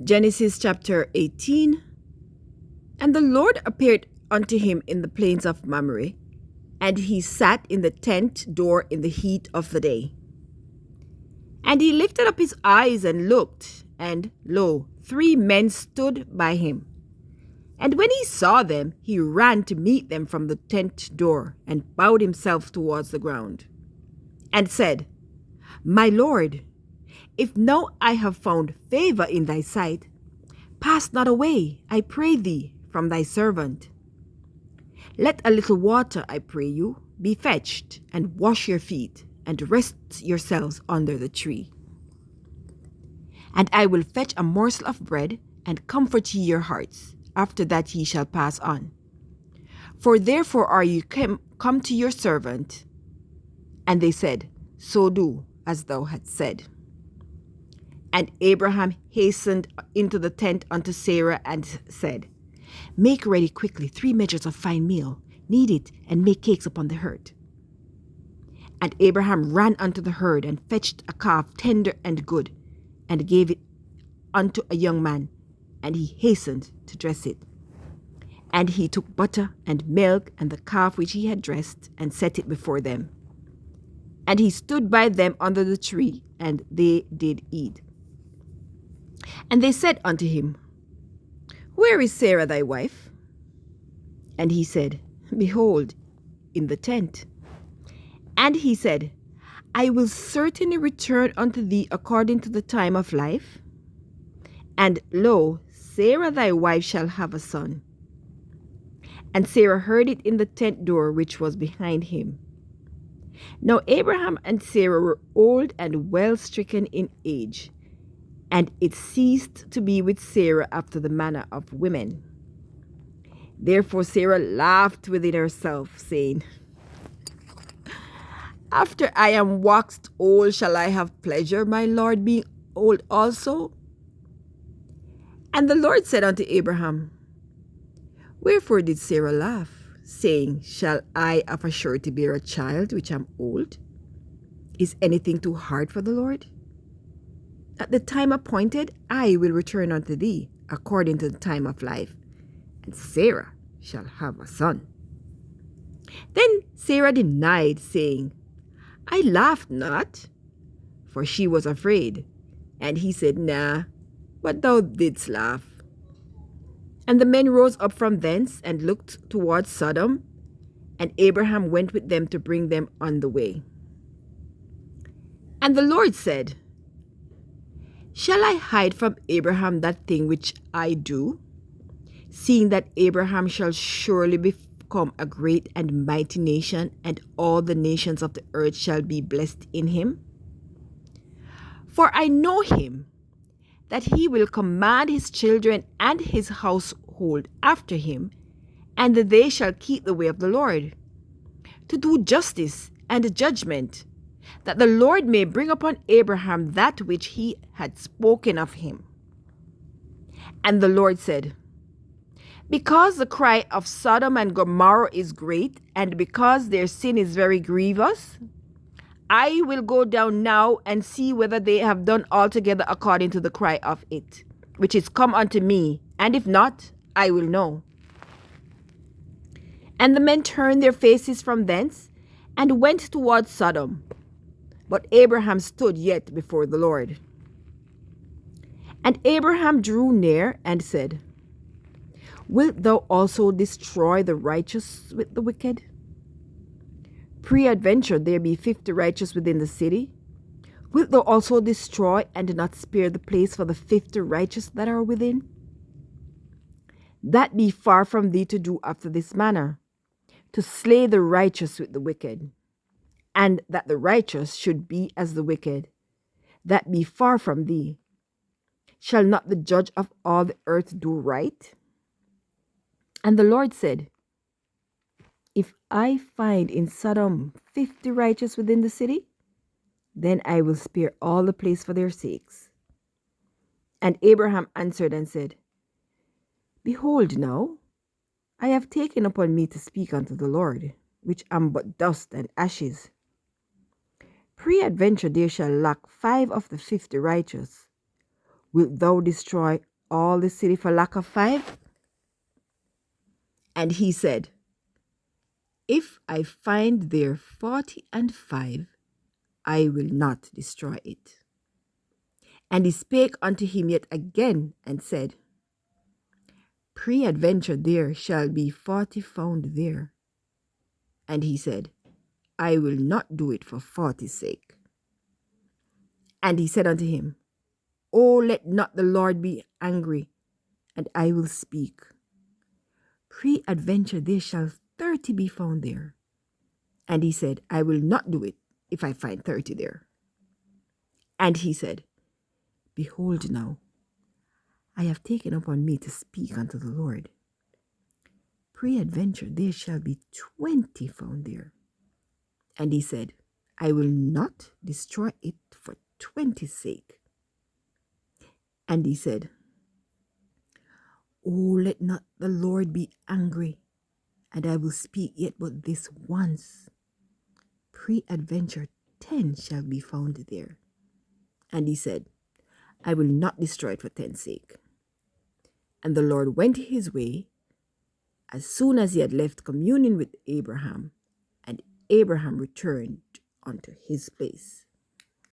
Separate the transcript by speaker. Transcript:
Speaker 1: Genesis chapter 18. And the Lord appeared unto him in the plains of Mamre, and he sat in the tent door in the heat of the day. And he lifted up his eyes and looked, and lo, 3 men stood by him. And when he saw them, he ran to meet them from the tent door, and bowed himself towards the ground, and said, My Lord, if now I have found favor in thy sight, pass not away, I pray thee, from thy servant. Let a little water, I pray you, be fetched, and wash your feet, and rest yourselves under the tree. And I will fetch a morsel of bread, and comfort ye your hearts. After that ye shall pass on. For therefore are ye come to your servant. And they said, So do as thou hast said. And Abraham hastened into the tent unto Sarah and said, Make ready quickly 3 measures of fine meal, knead it, and make cakes upon the herd. And Abraham ran unto the herd, and fetched a calf tender and good, and gave it unto a young man, and he hastened to dress it. And he took butter and milk and the calf which he had dressed, and set it before them. And he stood by them under the tree, and they did eat. And they said unto him, Where is Sarah thy wife? And he said, Behold, in the tent. And he said, I will certainly return unto thee according to the time of life. And lo, Sarah thy wife shall have a son. And Sarah heard it in the tent door which was behind him. Now Abraham and Sarah were old and well stricken in age, and it ceased to be with Sarah after the manner of women. Therefore Sarah laughed within herself, saying, After I am waxed old, shall I have pleasure, my Lord being old also? And the Lord said unto Abraham, Wherefore did Sarah laugh, saying, Shall I of a surety bear a child which am old? Is anything too hard for the Lord? At the time appointed, I will return unto thee according to the time of life, and Sarah shall have a son. Then Sarah denied, saying, I laughed not, for she was afraid. And he said, Nah, but thou didst laugh. And the men rose up from thence and looked towards Sodom, and Abraham went with them to bring them on the way. And the Lord said, Shall I hide from Abraham that thing which I do, seeing that Abraham shall surely become a great and mighty nation, and all the nations of the earth shall be blessed in him? For I know him, that he will command his children and his household after him, and that they shall keep the way of the Lord, to do justice and judgment, that the Lord may bring upon Abraham that which he had spoken of him. And the Lord said, Because the cry of Sodom and Gomorrah is great, and because their sin is very grievous, I will go down now and see whether they have done altogether according to the cry of it, which is come unto me, and if not, I will know. And the men turned their faces from thence, and went towards Sodom. But Abraham stood yet before the Lord. And Abraham drew near and said, Wilt thou also destroy the righteous with the wicked? Peradventure there be 50 righteous within the city. Wilt thou also destroy and not spare the place for the 50 righteous that are within? That be far from thee to do after this manner, to slay the righteous with the wicked, and that the righteous should be as the wicked. That be far from thee. Shall not the judge of all the earth do right? And the Lord said, If I find in Sodom 50 righteous within the city, then I will spare all the place for their sakes. And Abraham answered and said, Behold now, I have taken upon me to speak unto the Lord, which am but dust and ashes. Peradventure there shall lack 5 of the 50 righteous. Wilt thou destroy all the city for lack of 5? And he said, If I find there 45, I will not destroy it. And he spake unto him yet again, and said, Peradventure there shall be 40 found there. And he said, I will not do it for 40's sake. And he said unto him, O let not the Lord be angry, and I will speak. Peradventure there shall 30 be found there. And he said, I will not do it if I find 30 there. And he said, Behold now, I have taken upon me to speak unto the Lord. Peradventure there shall be 20 found there. And he said, I will not destroy it for 20's sake. And he said, O let not the Lord be angry, and I will speak yet but this once. Peradventure 10 shall be found there. And he said, I will not destroy it for 10's sake. And the Lord went his way as soon as he had left communion with Abraham, and Abraham returned unto his place.